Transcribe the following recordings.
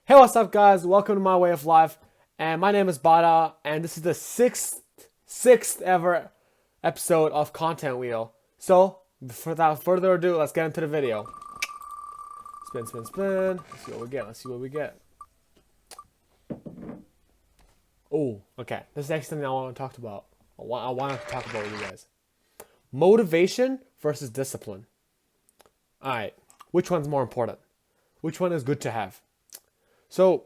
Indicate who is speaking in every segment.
Speaker 1: Hey, what's up, guys? Welcome to My Way of Life. And my name is Bada, and this is the sixth ever episode of Content Wheel. So, without further ado, let's get into the video. Spin, spin, spin. Let's see what we get. Let's see what we get. Oh, okay. This is the next thing I want to talk about. I want to talk about with you guys. Motivation versus discipline. All right. Which one's more important? Which one is good to have? So,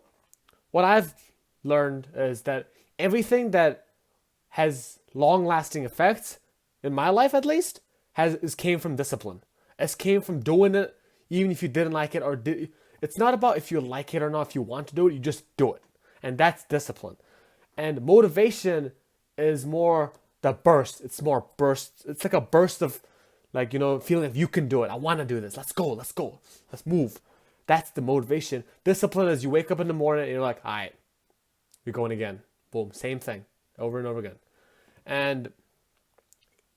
Speaker 1: what I've learned is that everything that has long-lasting effects in my life, at least, came from discipline. It came from doing it, even if you didn't like it or did. It's not about if you like it or not. If you want to do it, you just do it, and that's discipline. And motivation is more the burst. It's more burst. It's like a burst of, feeling like you can do it. I want to do this. Let's go. Let's go. Let's move. That's the motivation. Discipline is you wake up in the morning and you're like, all right, you're going again. Boom, same thing over and over again. And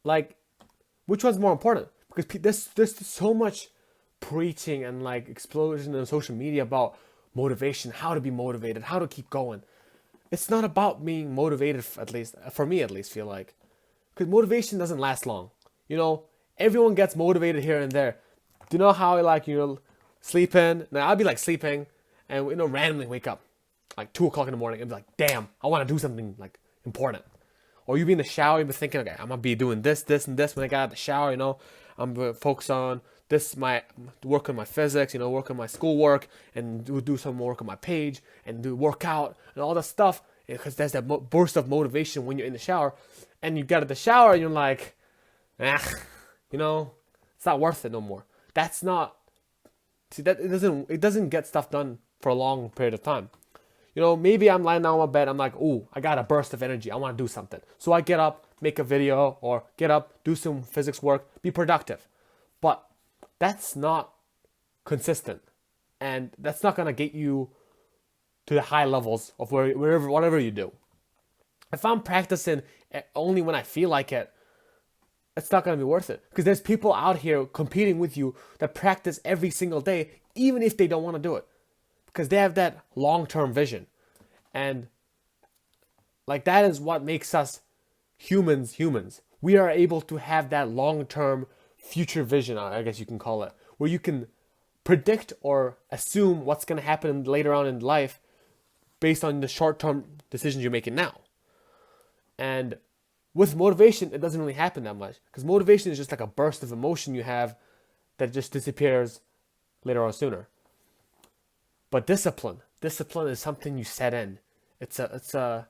Speaker 1: like, which one's more important? Because there's so much preaching and like explosion on social media about motivation, how to be motivated, how to keep going. It's not about being motivated, at least for me, at least feel like, because motivation doesn't last long. You know, everyone gets motivated here and there. Do you know how sleeping? Now I'll be like sleeping, and randomly wake up, like 2 o'clock in the morning, and be like, damn, I want to do something like important. Or you be in the shower, you be thinking, okay, I'm gonna be doing this, this, and this when I get out of the shower. I'm gonna focus on this, my work on my physics, work on my schoolwork, and do some work on my page, and do workout and all that stuff. Because there's that burst of motivation when you're in the shower, and you get out of the shower, and you're like, it's not worth it no more. That's not. See, that it doesn't get stuff done for a long period of time. Maybe I'm lying down on my bed. I'm like, ooh, I got a burst of energy. I want to do something. So I get up, make a video, or get up, do some physics work, be productive. But that's not consistent, and that's not gonna get you to the high levels of whatever you do. If I'm practicing only when I feel like it, it's not going to be worth it, because there's people out here competing with you that practice every single day, even if they don't want to do it, because they have that long-term vision. And like, that is what makes us humans. We are able to have that long-term future vision, I guess you can call it, where you can predict or assume what's going to happen later on in life based on the short-term decisions you're making now. And with motivation, it doesn't really happen that much, because motivation is just like a burst of emotion you have that just disappears later or sooner. But discipline is something you set in. It's like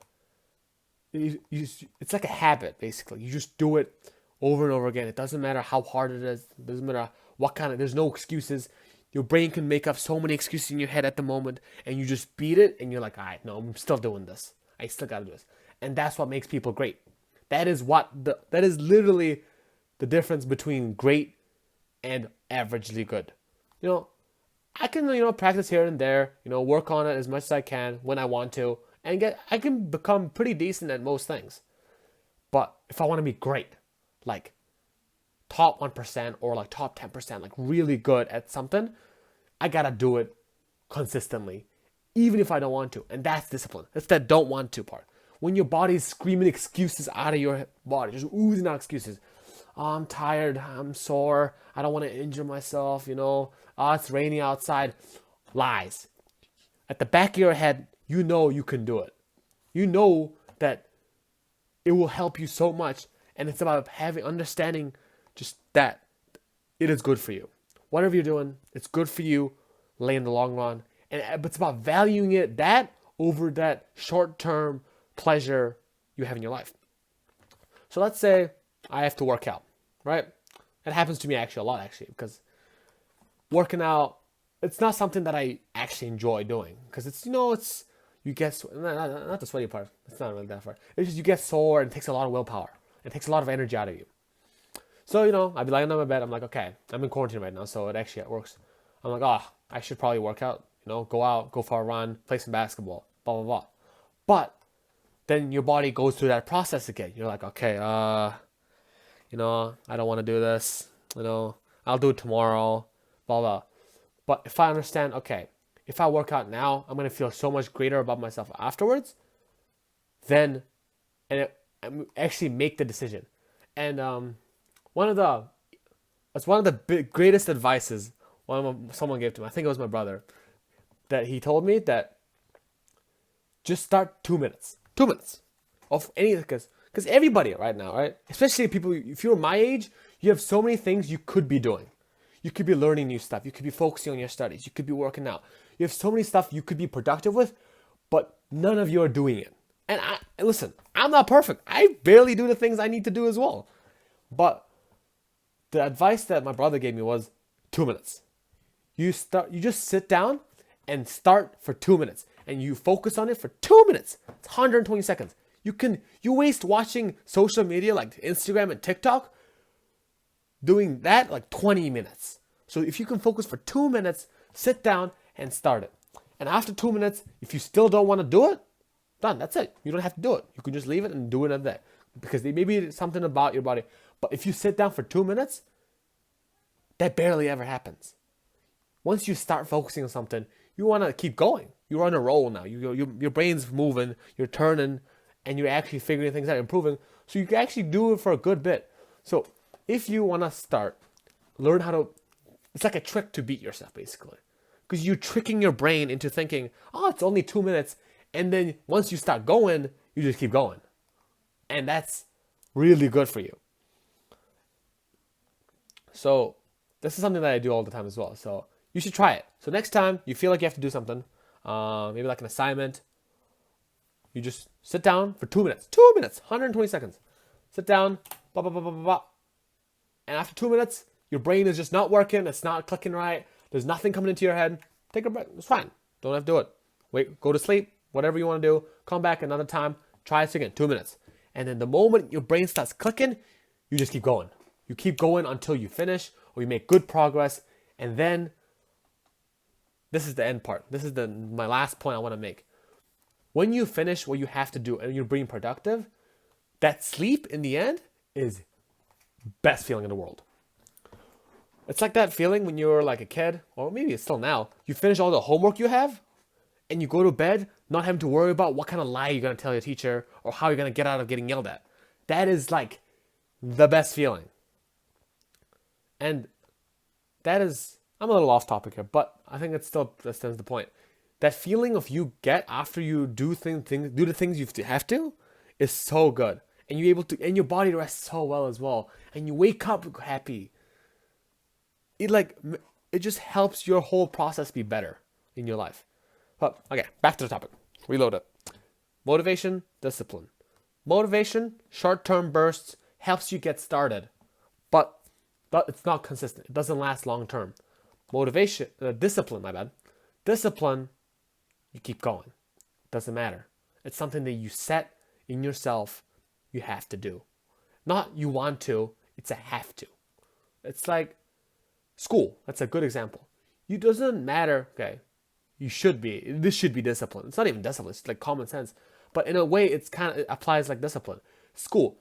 Speaker 1: a habit, basically. You just do it over and over again. It doesn't matter how hard it is. It doesn't matter what kind of. There's no excuses. Your brain can make up so many excuses in your head at the moment, and you just beat it, and you're like, all right, no, I'm still doing this. I still gotta do this, and that's what makes people great. That is literally the difference between great and averagely good. I can practice here and there, work on it as much as I can when I want to, and I can become pretty decent at most things. But if I want to be great, like top 1% or like top 10%, like really good at something, I gotta do it consistently, even if I don't want to. And that's discipline. It's that don't want to part. When your body is screaming excuses out of your body, just oozing out excuses. Oh, I'm tired, I'm sore, I don't want to injure myself, oh, it's raining outside. Lies. At the back of your head, you know you can do it. You know that it will help you so much, and it's about understanding just that it is good for you. Whatever you're doing, it's good for you, lay in the long run, and it's about valuing that over that short-term pleasure you have in your life. So let's say I have to work out, right? It happens to me actually a lot, because working out, it's not something that I actually enjoy doing, because it's you get not the sweaty part. It's not really that part. It's just you get sore, and it takes a lot of willpower. It takes a lot of energy out of you. So I'd be lying on my bed. I'm like, okay, I'm in quarantine right now, so it actually works. I'm like, oh, I should probably work out. Go out, go for a run, play some basketball, blah blah blah. But then your body goes through that process again. You're like, okay, I don't want to do this. I'll do it tomorrow, blah blah. But if I understand, okay, if I work out now, I'm gonna feel so much greater about myself afterwards. Then, and actually make the decision. And one of the it's one of the greatest advices someone gave to me. I think it was my brother that he told me that just start 2 minutes, 2 minutes of any because everybody right now, right, especially people, if you're my age, you have so many things you could be doing. You could be learning new stuff. You could be focusing on your studies. You could be working out. You have so many stuff you could be productive with, but none of you are doing it. And listen, I'm not perfect. I barely do the things I need to do as well. But the advice that my brother gave me was 2 minutes. You just sit down and start for 2 minutes, and you focus on it for 2 minutes. It's 120 seconds. You waste watching social media like Instagram and TikTok doing that like 20 minutes. So if you can focus for 2 minutes, sit down and start it. And after 2 minutes, if you still don't want to do it, done. That's it. You don't have to do it. You can just leave it and do it another day. Because maybe it's something about your body. But if you sit down for 2 minutes, that barely ever happens. Once you start focusing on something, you want to keep going. You're on a roll now. Your brain's moving, you're turning, and you're actually figuring things out, improving. So you can actually do it for a good bit. So if you want to start, learn how to, it's like a trick to beat yourself, basically. Because you're tricking your brain into thinking, oh, it's only 2 minutes. And then once you start going, you just keep going. And that's really good for you. So this is something that I do all the time as well. So you should try it. So next time you feel like you have to do something, maybe like an assignment, you just sit down for 2 minutes. 2 minutes, 120 seconds. Sit down, blah, blah, blah, blah, blah, blah. And after 2 minutes, your brain is just not working. It's not clicking right. There's nothing coming into your head. Take a break. It's fine. Don't have to do it. Wait, go to sleep. Whatever you want to do, come back another time, try it again, 2 minutes. And then the moment your brain starts clicking, you just keep going. You keep going until you finish or you make good progress. And then, this is the end part. This is my last point I want to make. When you finish what you have to do and you're being productive, that sleep in the end is best feeling in the world. It's like that feeling when you were like a kid, or maybe it's still now, you finish all the homework you have, and you go to bed not having to worry about what kind of lie you're going to tell your teacher or how you're going to get out of getting yelled at. That is like the best feeling. And that is, I'm a little off topic here, but I think that stands the point. That feeling of you get after you do the things you have to is so good. And you're able to, and your body rests so well as well. And you wake up happy. It just helps your whole process be better in your life. But okay, back to the topic. Reload it. Motivation, discipline. Motivation, short-term bursts, helps you get started, but it's not consistent. It doesn't last long-term. Discipline, my bad. Discipline, you keep going. Doesn't matter. It's something that you set in yourself. You have to do. Not you want to. It's a have to. It's like school. That's a good example. It doesn't matter. Okay. This should be discipline. It's not even discipline. It's like common sense. But in a way, it applies like discipline. School.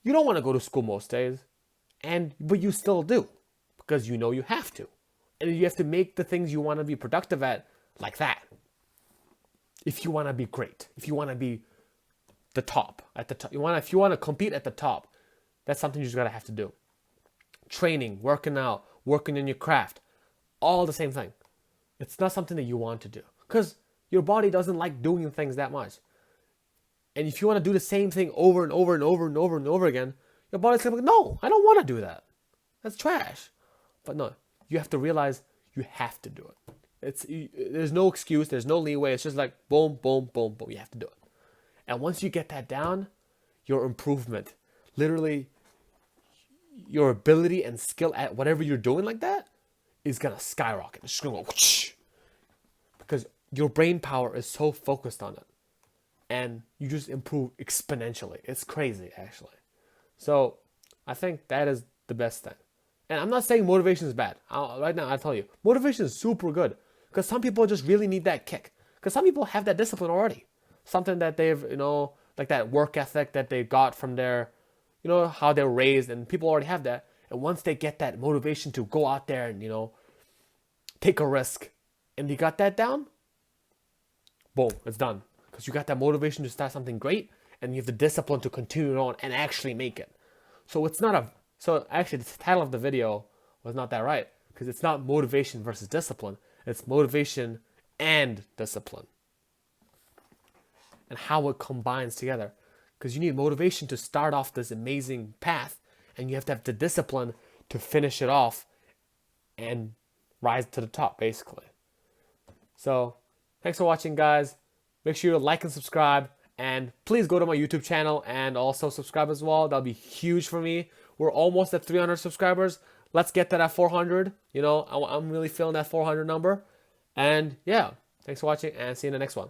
Speaker 1: You don't want to go to school most days, but you still do because you know you have to. And you have to make the things you want to be productive at like that. If you want to be great, if you want to be the top, if you want to compete at the top, that's something you just gotta have to do. Training, working out, working in your craft, all the same thing. It's not something that you want to do because your body doesn't like doing things that much. And if you want to do the same thing over and over and over and over and over again, your body's gonna be like, no, I don't want to do that. That's trash. But no, you have to realize you have to do it. There's no excuse. There's no leeway. It's just like boom, boom, boom, boom. You have to do it. And once you get that down, your improvement, literally your ability and skill at whatever you're doing like that is going to skyrocket. It's just going to go whoosh, because your brain power is so focused on it. And you just improve exponentially. It's crazy, actually. So I think that is the best thing. And I'm not saying motivation is bad. Right now, I'll tell you, motivation is super good because some people just really need that kick. Because some people have that discipline already. Something that they've, like that work ethic that they got from their, how they're raised, and people already have that. And once they get that motivation to go out there and, take a risk, and they got that down, boom, it's done. Because you got that motivation to start something great, and you have the discipline to continue on and actually make it. So it's not a, so actually the title of the video was not that right, because it's not motivation versus discipline. It's motivation and discipline, and how it combines together. Because you need motivation to start off this amazing path, and you have to have the discipline to finish it off and rise to the top, basically. So thanks for watching, guys. Make sure you like and subscribe, and please go to my YouTube channel and also subscribe as well. That'll be huge for me. We're almost at 300 subscribers. Let's get that at 400. You know, I'm really feeling that 400 number. And yeah, thanks for watching, and see you in the next one.